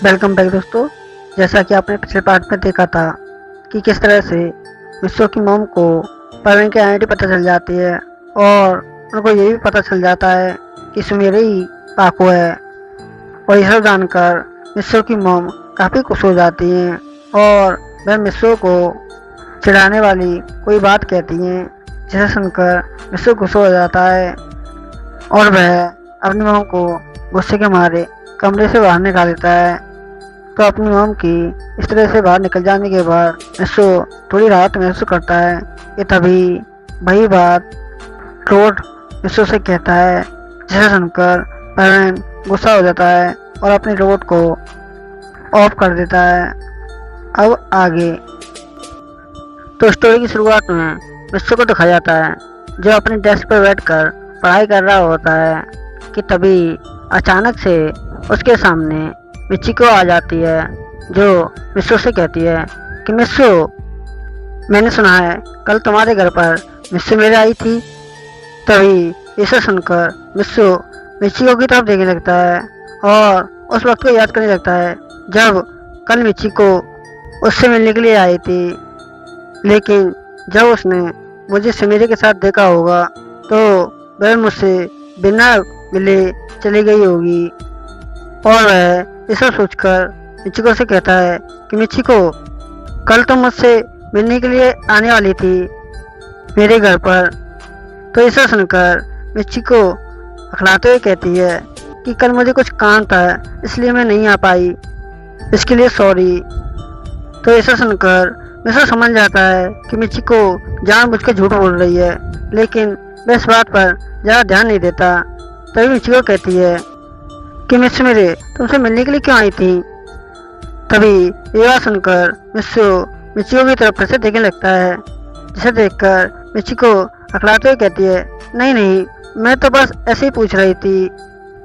Welcome back दोस्तों। जैसा कि आपने पिछले पार्ट में देखा था कि किस तरह से मिस्सो की मॉम को परवीन की आइडेंटिटी पता चल जाती है और उनको ये भी पता चल जाता है कि सुमेरे ही पाको है। और यह सब जानकर मिस्सो की मॉम काफ़ी खुश हो जाती हैं और वह मिस्सो को चिढ़ाने वाली कोई बात कहती हैं, जिसे सुनकर मिस्सो खुश हो जाता है और वह अपनी मॉम को गुस्से के मारे कमरे से बाहर निकाल देता है। तो अपनी मॉम की इस तरह से बाहर निकल जाने के बाद मिस्सो थोड़ी राहत महसूस करता है कि तभी वही बात रोड मिस्सो से कहता है, जिसे सुनकर परवीन गुस्सा हो जाता है और अपनी रोड को ऑफ कर देता है। अब आगे तो स्टोरी की शुरुआत में मिस्सो को दिखाया जाता है जो अपनी डेस्क पर बैठकर पढ़ाई कर रहा होता है कि तभी अचानक से उसके सामने मिचिको आ जाती है, जो मिस्सो से कहती है कि मिस्सो, मैंने सुना है कल तुम्हारे घर पर मिस्सो मेरे आई थी। तभी इसे सुनकर मिस्सो मिचिको की तरफ देखने लगता है और उस वक्त को याद करने लगता है जब कल मिचिको उससे मिलने के लिए आई थी, लेकिन जब उसने मुझे सुमेरे के साथ देखा होगा तो वह मुझसे बिना मिले चली गई होगी। और वह ऐसा सोचकर मिचिको से कहता है कि मिचिको, कल तुम मुझसे मिलने के लिए आने वाली थी मेरे घर पर। तो ऐसा सुनकर मिचिको अखलाते हुए कहती है कि कल मुझे कुछ काम था इसलिए मैं नहीं आ पाई, इसके लिए सॉरी। तो ऐसा सुनकर मिस्सो समझ जाता है कि मिचिको जानबूझकर झूठ बोल रही है, लेकिन वह इस बात पर ज़्यादा ध्यान नहीं देता। तभी मिचिको कहती है कि मिस्सो मेरे तुमसे मिलने के लिए क्यों आई थी। तभी ये बात सुनकर मिस्सो मिचिको की तरफ से देखने लगता है, जिसे देखकर मिचिको अकड़ाते हुए कहती है, नहीं नहीं, मैं तो बस ऐसे ही पूछ रही थी।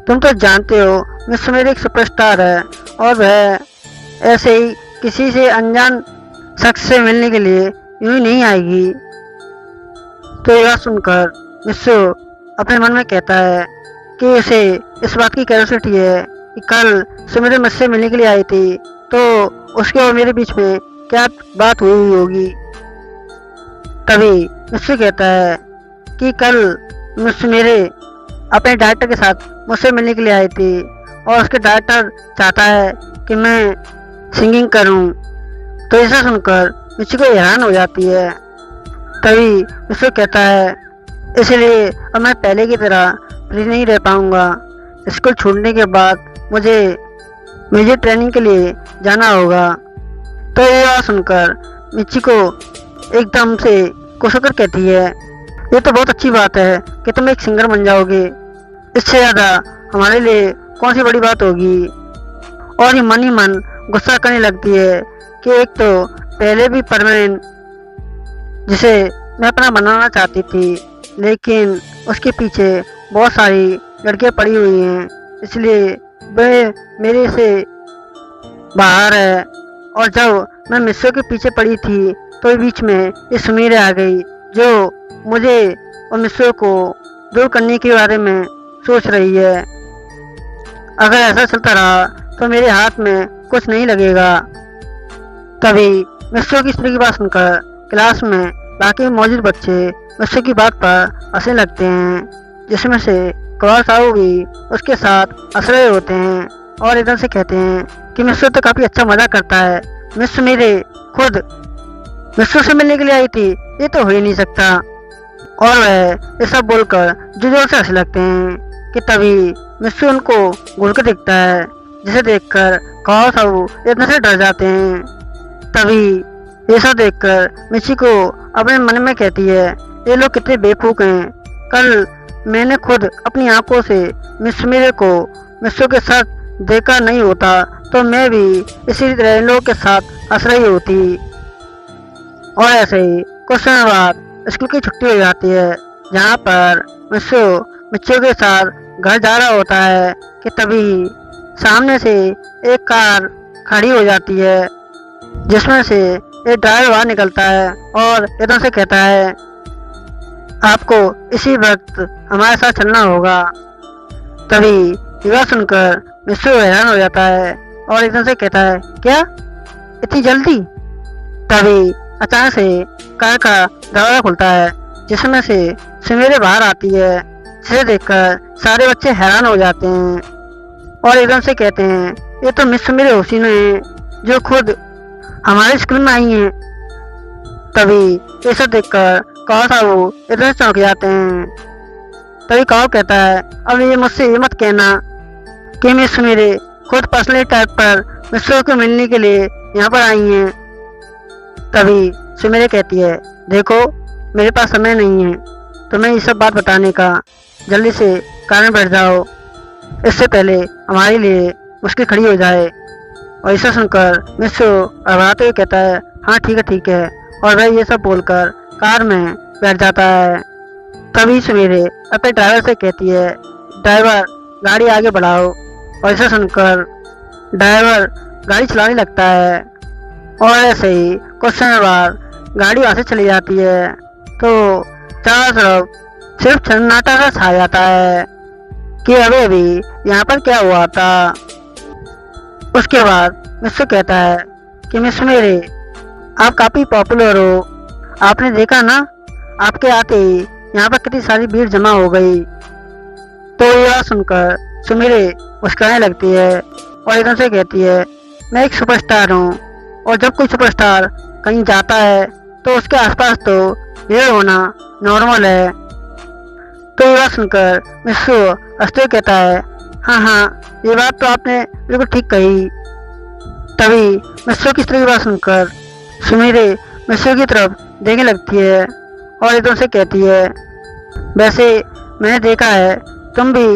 तुम तो जानते हो मिस्सो मेरे एक सुपरस्टार है और वह ऐसे ही किसी से अनजान शख्स से मिलने के लिए यूं ही नहीं आएगी। तो ये बात सुनकर मिस्सो अपने मन में कहता है कि उसे इस बात की क्यूरियोसिटी है कि कल सुमेरे मुझसे मिलने के लिए आई थी तो उसके और मेरे बीच में क्या बात हुई होगी। तभी मिस्सो कहता है कि कल सुमेरे अपने डायरेक्टर के साथ मुझसे मिलने के लिए आई थी और उसके डायरेक्टर चाहता है कि मैं सिंगिंग करूं। तो ऐसा सुनकर मिचिको हैरान हो जाती है। तभी मिस्सो कहता है, इसलिए अब मैं पहले की तरह फ्री नहीं रह पाऊंगा। स्कूल छोड़ने के बाद मुझे म्यूजिक ट्रेनिंग के लिए जाना होगा। तो ये बात सुनकर मिचिको एकदम से खुश होकर कहती है, ये तो बहुत अच्छी बात है कि तुम एक सिंगर बन जाओगे, इससे ज़्यादा हमारे लिए कौन सी बड़ी बात होगी। और ये मन ही मन गुस्सा करने लगती है कि एक तो पहले भी परवीन जिसे मैं अपना बनाना चाहती थी, लेकिन उसके पीछे बहुत सारी लड़कियां पड़ी हुई हैं, इसलिए वह मेरे से बाहर है। और जब मैं मिस्सो के पीछे पड़ी थी तो बीच में ये सुमेरे आ गई, जो मुझे और मिस्सो को दूर करने के बारे में सोच रही है। अगर ऐसा चलता रहा तो मेरे हाथ में कुछ नहीं लगेगा। तभी मिस्सो की इस तरह की बात सुनकर क्लास में बाकी मौजूद बच्चे मिस्सो की बात पर हंसने लगते हैं, जिसमें से कौर साहू भी उसके साथ हंस रहे होते हैं और इधर से कहते हैं कि मिस्सो तो काफ़ी अच्छा मजा करता है, मिस्सो मेरे खुद मिस्सो से मिलने के लिए आई थी, ये तो हो ही नहीं सकता। और वह ये सब बोलकर जोर से हंसने लगते हैं कि तभी मिस्सो उनको घूर कर दिखता है, जिसे देखकर कौर साहू इधर से डर जाते हैं। तभी ये सब देखकर मिचिको अपने मन में कहती है, ये लोग कितने बेवकूफ़ हैं, कल मैंने खुद अपनी आंखों से मिस्सो को मिस्सो के साथ देखा नहीं होता तो मैं भी इसी तरह इन लोगों के साथ हंस रही होती। और ऐसे ही कुछ समय बाद स्कूल की छुट्टी हो जाती है, जहाँ पर मिस्सो मिचिको के साथ घर जा रहा होता है कि तभी सामने से एक कार खड़ी हो जाती है, जिसमें से एक ड्राइवर बाहर निकलता है और इधर से कहता है, आपको इसी वक्त हमारे साथ चलना होगा। तभी यह सुनकर मिस्सो हैरान हो जाता है और एकदम से कहता है, क्या इतनी जल्दी? तभी अचानक से कार का दरवाजा खुलता है, जिसमें से सुमेरे बाहर आती है, जिसे देखकर सारे बच्चे हैरान हो जाते हैं और एकदम से कहते हैं, ये तो मिस सुमेरे हुसैन है, जो खुद हमारे स्कूल में आई हैं। तभी ये सब देखकर कौर साहब एकदम से चौंक जाते हैं। तभी कौर कहता है, अब ये मुझसे ये मत कहना कि मिस सुमेरे खुद पर्सनल टाइप पर मिस्रों को मिलने के लिए यहाँ पर आई हैं। तभी सुमेरे कहती है, देखो मेरे पास समय नहीं है तुम्हें ये सब बात बताने का, जल्दी से कार में बैठ जाओ, इससे पहले हमारे लिए मुश्किल खड़ी हो जाए। और इसे सुनकर मिस्रो घबराते हुए कहता है, हाँ ठीक है, और वह ये सब बोलकर कार में बैठ जाता है। तभी सुमेरे अपने ड्राइवर से कहती है, ड्राइवर गाड़ी आगे बढ़ाओ। और इसे सुनकर ड्राइवर गाड़ी चलाने लगता है और ऐसे ही कुछ समय बाद गाड़ी वहाँ से चली जाती है। तो चारों तरफ सिर्फ सन्नाटा सा छा जाता है कि अभी यहाँ पर क्या हुआ था। उसके बाद मिस्रो कहता है कि मिस सुमेरे आप काफ़ी पॉपुलर हो, आपने देखा ना आपके आते ही यहाँ पर कितनी सारी भीड़ जमा हो गई। तो यह सुनकर सुमेरे मुस्कुराने लगती है और एकदम से कहती है, मैं एक सुपरस्टार हूँ और जब कोई सुपरस्टार कहीं जाता है तो उसके आसपास तो भीड़ होना नॉर्मल है। तो यह सुनकर मिस्रो हंसते हुए कहता है, हाँ ये बात तो आपने बिल्कुल ठीक कही। तभी मिस्रो की इस तरह की बात सुनकर सुमेरे मिस्रो की तरफ देखने लगती है और एकदम से कहती है, वैसे मैंने देखा है तुम भी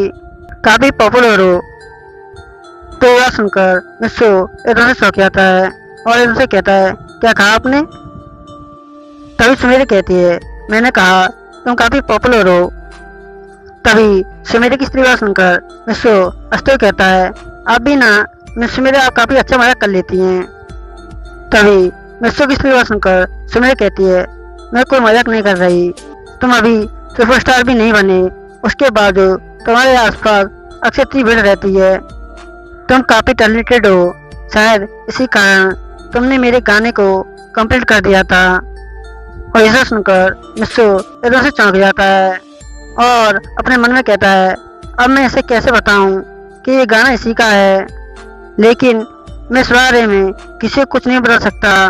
काफ़ी पॉपुलर हो। तो यह सुनकर मिस्रो एकदम से चौंक जाता है और एकदम से कहता है, क्या कहा आपने? तभी सुमेरे कहती है, मैंने कहा तुम काफ़ी पॉपुलर हो। तभी सुमेरे की स्त्री बात सुनकर मिस्रो हंसते हुए कहता है, आप भी ना मिस सुमेरे आप काफ़ी अच्छा मजाक कर लेती हैं। तभी मिस्रो की स्त्री बात सुनकर सुमेरे कहती है, मैं कोई मजाक नहीं कर रही, तुम अभी सुपरस्टार भी नहीं बने, उसके बाद तुम्हारे आसपास अक्सर इतनी भीड़ रहती है, तुम काफ़ी टैलेंटेड हो, शायद इसी कारण तुमने मेरे गाने को कंप्लीट कर दिया था। और ऐसा सुनकर मिस्रो एकदम से चौंक जाता है और अपने मन में कहता है, अब मैं इसे कैसे बताऊं कि ये गाना इसी का है। लेकिन मैं इस बारे में किसी को कुछ नहीं बता सकता,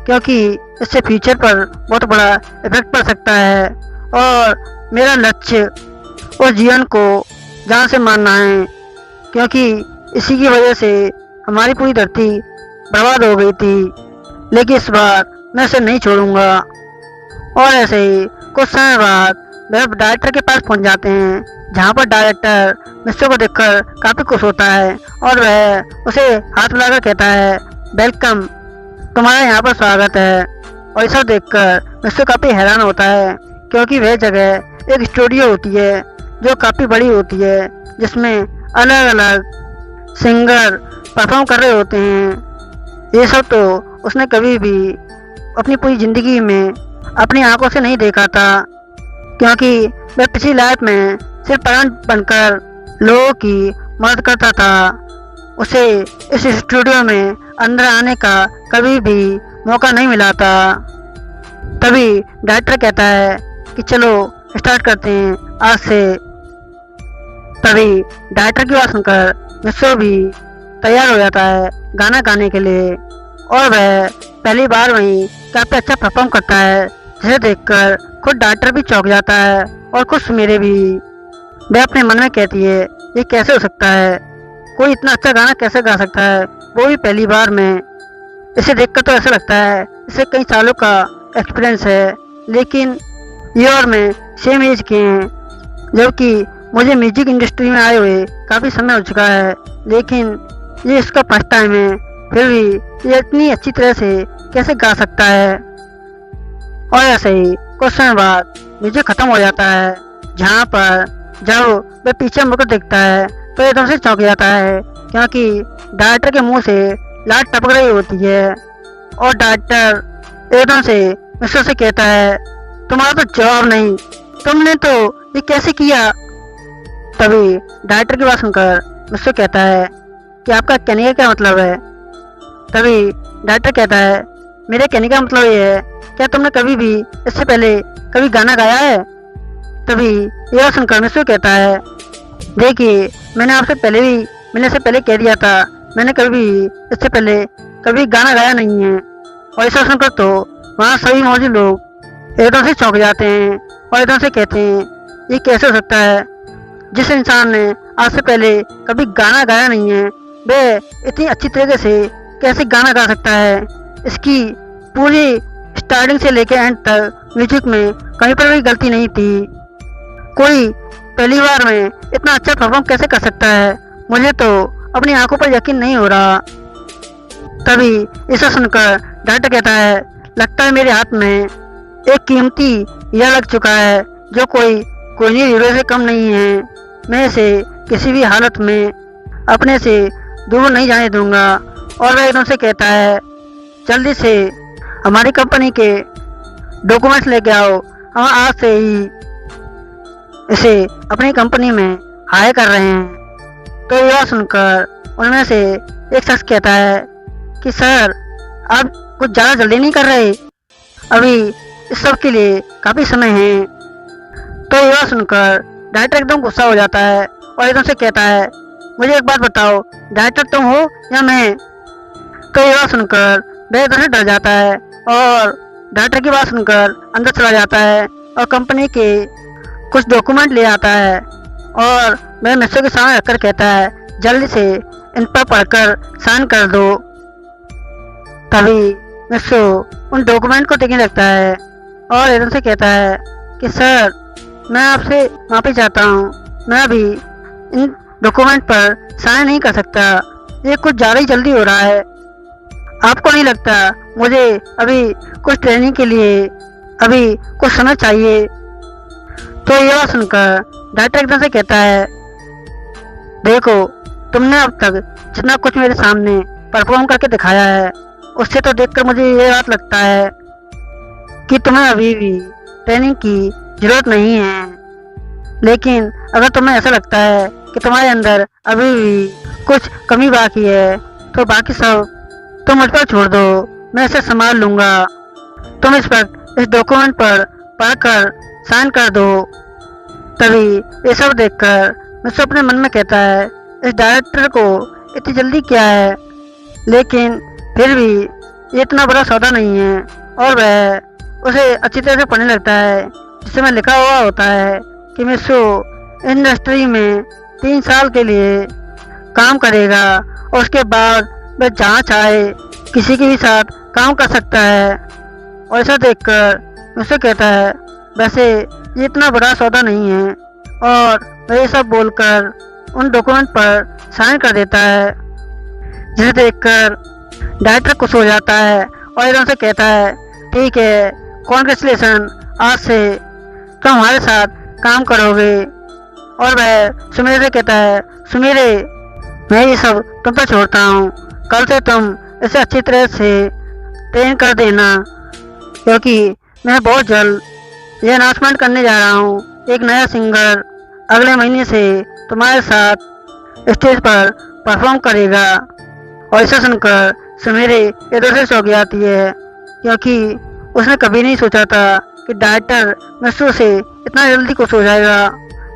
क्योंकि इससे फ्यूचर पर बहुत बड़ा इफेक्ट पड़ सकता है और मेरा लक्ष्य और जीवन को जान से मारना है, क्योंकि इसी की वजह से हमारी पूरी धरती बर्बाद हो गई थी। लेकिन इस बार मैं इसे नहीं छोड़ूंगा। और ऐसे ही कुछ समय बाद वह डायरेक्टर के पास पहुंच जाते हैं, जहां पर डायरेक्टर मिस्रो को देखकर काफ़ी खुश होता है और वह उसे हाथ मिलाकर कहता है, वेलकम, तुम्हारा यहाँ पर स्वागत है। और इसे देखकर मिस्रो काफ़ी हैरान होता है, क्योंकि वह जगह एक स्टूडियो होती है जो काफ़ी बड़ी होती है, जिसमें अलग अलग सिंगर परफॉर्म कर रहे होते हैं। ये सब तो उसने कभी भी अपनी पूरी ज़िंदगी में अपनी आंखों से नहीं देखा था, क्योंकि वह पिछली लाइफ में सिर्फ परान बनकर लोगों की मदद करता था। उसे इस स्टूडियो में अंदर आने का कभी भी मौका नहीं मिला था। तभी डायरेक्टर कहता है कि चलो स्टार्ट करते हैं आज से। तभी डायरेक्टर की बात सुनकर मिस्रो भी तैयार हो जाता है गाना गाने के लिए और वह पहली बार वहीं काफ़ी अच्छा परफॉर्म करता है, जिसे देखकर खुद डायरेक्टर भी चौंक जाता है और खुद सुमेरे भी। वह अपने मन में कहती है, ये कैसे हो सकता है, कोई इतना अच्छा गाना कैसे गा सकता है, वो भी पहली बार में। इसे देखकर तो ऐसा लगता है इसे कई सालों का एक्सपीरियंस है, लेकिन ये और मैं सेम एज के हैं, जबकि मुझे म्यूजिक इंडस्ट्री में आए हुए काफ़ी समय हो चुका है, लेकिन ये इसका फर्स्ट टाइम है, फिर भी ये इतनी अच्छी तरह से कैसे गा सकता है। और ऐसे ही कुछ समय बाद म्यूजिक खत्म हो जाता है, जहाँ पर जब वह पीछे मुड़कर देखता है तो एकदम से चौंक जाता है, क्योंकि डायरेक्टर के मुंह से लाट टपक रही होती है और डायरेक्टर एकदम से मिस्रो से कहता है, तुम्हारा तो जवाब नहीं, तुमने तो ये कैसे किया। तभी डायरेक्टर की बात सुनकर मिस्रो कहता है कि आपका कहने का क्या मतलब है। तभी डायरेक्टर कहता है, मेरे कहने का मतलब ये है, क्या तुमने कभी भी इससे पहले कभी गाना गाया है। तभी यह सुनकर मिस्सू कहता है, देखिए मैंने आपसे पहले भी मिलने से पहले कह दिया था, मैंने कभी भी इससे पहले कभी गाना गाया नहीं है। और ऐसा सुनकर तो वहाँ सभी मौजूद लोग एकदम से चौंक जाते हैं और एकदम से कहते हैं, ये कैसे हो सकता है, जिस इंसान ने आज से पहले कभी गाना गाया नहीं है वह इतनी अच्छी तरीके से कैसे गाना गा सकता है। इसकी पूरी स्टार्टिंग से लेकर एंड तक म्यूजिक में कहीं पर भी गलती नहीं थी। कोई पहली बार में इतना अच्छा परफॉर्म कैसे कर सकता है, मुझे तो अपनी आंखों पर यकीन नहीं हो रहा। तभी इसे सुनकर डायरेक्टर कहता है, लगता है मेरे हाथ में एक कीमती हीरा लग चुका है जो कोई नहीं हीरो से कम नहीं है। मैं इसे किसी भी हालत में अपने से दूर नहीं जाने दूंगा। और वह एकदम से कहता है, जल्दी से हमारी कंपनी के डॉक्यूमेंट्स लेके आओ, हम आज से ही इसे अपनी कंपनी में हायर कर रहे हैं। तो यह सुनकर उनमें से एक शख्स कहता है कि सर आप कुछ ज़्यादा जल्दी नहीं कर रहे, अभी इस सब के लिए काफ़ी समय है। तो यह सुनकर डायरेक्टर एकदम गुस्सा हो जाता है और एकदम से कहता है, मुझे एक बात बताओ, डायरेक्टर तुम हो या मैं। तो यह सुनकर वह एकदम से डर जाता है और डायरेक्टर की बात सुनकर अंदर चला जाता है और कंपनी के कुछ डॉक्यूमेंट ले आता है और वह मिस्सू के सामने रखकर कहता है, जल्दी से इन पर पढ़कर साइन कर दो। तभी मिस्सू उन डॉक्यूमेंट को देखने लगता है और एकदम से कहता है कि सर मैं आपसे माफ़ी चाहता हूँ, मैं अभी इन डॉक्यूमेंट पर साइन नहीं कर सकता, ये कुछ ज़्यादा ही जल्दी हो रहा है। आपको नहीं लगता मुझे अभी कुछ ट्रेनिंग के लिए अभी कुछ समय चाहिए। तो यह सुनकर डायरेक्टर एकदम से कहता है, देखो तुमने अब तक जितना कुछ मेरे सामने परफॉर्म करके दिखाया है उससे तो देखकर मुझे ये बात लगता है कि तुम्हें अभी भी ट्रेनिंग की ज़रूरत नहीं है। लेकिन अगर तुम्हें ऐसा लगता है कि तुम्हारे अंदर अभी भी कुछ कमी बाकी है तो बाकी सब तुम मुझ पर छोड़ दो, मैं इसे संभाल लूँगा। तुम इस डॉक्यूमेंट पर पढ़कर साइन कर दो। तभी ये सब देखकर मिस्सू अपने मन में कहता है, इस डायरेक्टर को इतनी जल्दी क्या है, लेकिन फिर भी ये इतना बड़ा सौदा नहीं है। और वह उसे अच्छी तरह से पढ़ने लगता है जिसमें लिखा हुआ होता है कि मिस्सू इंडस्ट्री में 3 साल के लिए काम करेगा और उसके बाद वह जहाँ चाहे किसी के भी साथ काम कर सकता है। और ऐसा देखकर मिस्सू कहता है, वैसे ये इतना बड़ा सौदा नहीं है। और वह ये सब बोलकर उन डॉक्यूमेंट पर साइन कर देता है, जिसे देखकर डायरेक्टर खुश हो जाता है और एकदम से कहता है, ठीक है, कॉन्ग्रेचुलेसन, आज से तुम हमारे साथ काम करोगे। और वह सुमेरे से कहता है, सुमेरे मैं ये सब तुम पर छोड़ता हूँ, कल से तुम इसे अच्छी तरह से ट्रेन कर देना, क्योंकि मैं बहुत जल्द ये अनाउंसमेंट करने जा रहा हूँ, एक नया सिंगर अगले महीने से तुम्हारे साथ स्टेज पर परफॉर्म करेगा। और इसे सुनकर सुमेरे इधर से चौंक जाती है, क्योंकि उसने कभी नहीं सोचा था कि डायरेक्टर मिस्सू से इतना जल्दी खुश हो जाएगा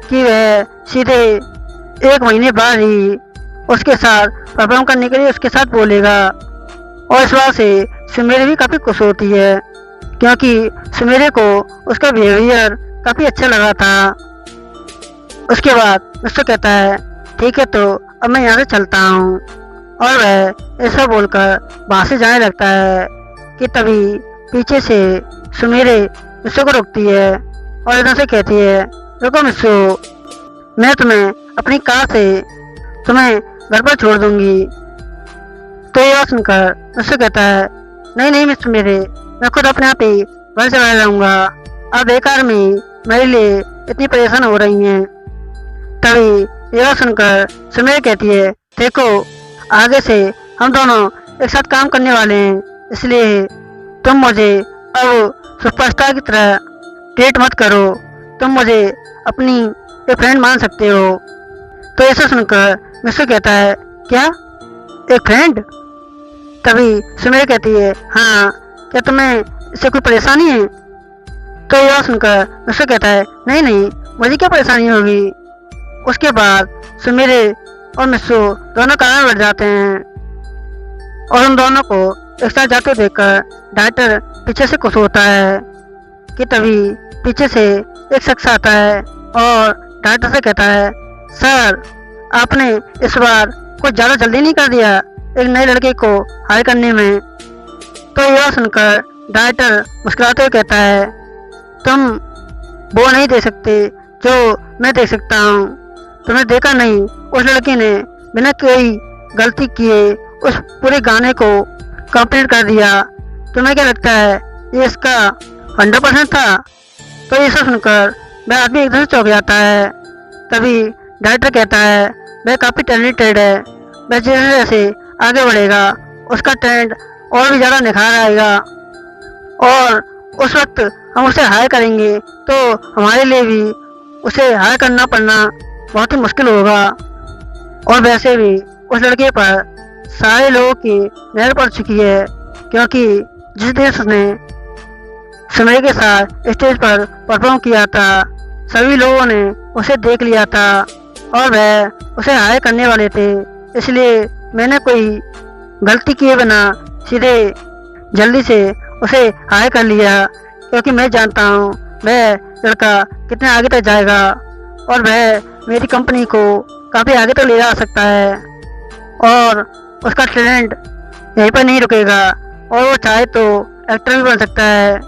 कि वह सीधे 1 महीने बाद ही उसके साथ परफॉर्म करने के लिए उसके साथ बोलेगा। और इस बात से सुमेरे भी काफ़ी खुश होती है, क्योंकि सुमेरे को उसका बिहेवियर काफ़ी अच्छा लगा था। उसके बाद मिस्सू कहता है, ठीक है, तो अब मैं यहाँ से चलता हूँ। और वह ऐसा बोलकर वहाँ से जाने लगता है कि तभी पीछे से सुमेरे मिस्सू को रोकती है और एकदम से कहती है, रुको मिस्सू, मैं तुम्हें अपनी कार से तुम्हें घर पर छोड़ दूंगी। तो यह सुनकर मिस्सू कहता है, नहीं नहीं मिस्सू मेरे, मैं खुद अपने आप ही घर चला जाऊंगा, अब बेकार में मेरे लिए इतनी परेशान हो रही हैं। तभी यह सुनकर सुमेरे कहती है, देखो आगे से हम दोनों एक साथ काम करने वाले हैं, इसलिए तुम मुझे अब सुपरस्टार की तरह ट्रीट मत करो, तुम मुझे अपनी एक फ्रेंड मान सकते हो। तो ऐसा सुनकर मिस्सू कहता है, क्या एक फ्रेंड? तभी सुमेर कहती है, हाँ, क्या तुम्हें इससे कोई परेशानी है? तो यह सुनकर मिस्सू कहता है, नहीं नहीं, मुझे क्या परेशानी होगी। उसके बाद सुमेरे और मिस्सू दोनों कार में बैठ जाते हैं और उन दोनों को एक साथ जाते देखकर डॉक्टर पीछे से खुश होता है कि तभी पीछे से एक शख्स आता है और डॉक्टर से कहता है, सर, आपने इस बार कुछ ज़्यादा जल्दी नहीं कर दिया एक नए लड़के को हायर करने में। तो यह सुनकर डॉक्टर मुस्कुराते हुए कहता है, तुम वो नहीं दे सकते जो मैं दे सकता हूँ। तुमने देखा नहीं, उस लड़के ने बिना कोई गलती किए उस पूरे गाने को कंप्लीट कर दिया। तुम्हें क्या लगता है ये इसका 100% था? तो ये सब सुनकर वह आदमी एकदम से चौंक जाता है। तभी डायरेक्टर कहता है, वह काफ़ी टैलेंटेड है, वह जैसे जैसे आगे बढ़ेगा उसका टैलेंट और भी ज़्यादा निखार आएगा और उस वक्त हम उसे हायर करेंगे तो हमारे लिए भी उसे हायर करना पड़ना बहुत ही मुश्किल होगा। और वैसे भी उस लड़के पर सारे लोगों की नज़र पड़ चुकी है, क्योंकि जिस दिन उसने समय के साथ स्टेज पर परफॉर्म किया था, सभी लोगों ने उसे देख लिया था और वह उसे हायर करने वाले थे। इसलिए मैंने कोई गलती किए बिना सीधे जल्दी से उसे हायर कर लिया, क्योंकि मैं जानता हूँ वह लड़का कितने आगे तक जाएगा और वह मेरी कंपनी को काफ़ी आगे तक ले जा सकता है और उसका टैलेंट यहीं पर नहीं रुकेगा और वो चाहे तो एक्टर भी बन सकता है।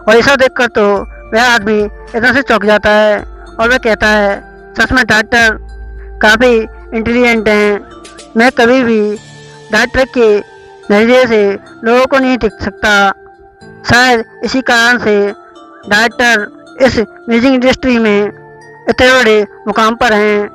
और ऐसा देखकर तो वह आदमी एकदम से चौंक जाता है और वह कहता है, सच में डॉक्टर काफ़ी इंटेलिजेंट हैं। मैं कभी भी डॉक्टर के नज़रिए से लोगों को नहीं देख सकता। शायद इसी कारण से डॉक्टर इस म्यूजिक इंडस्ट्री में इतने बड़े मुकाम पर हैं।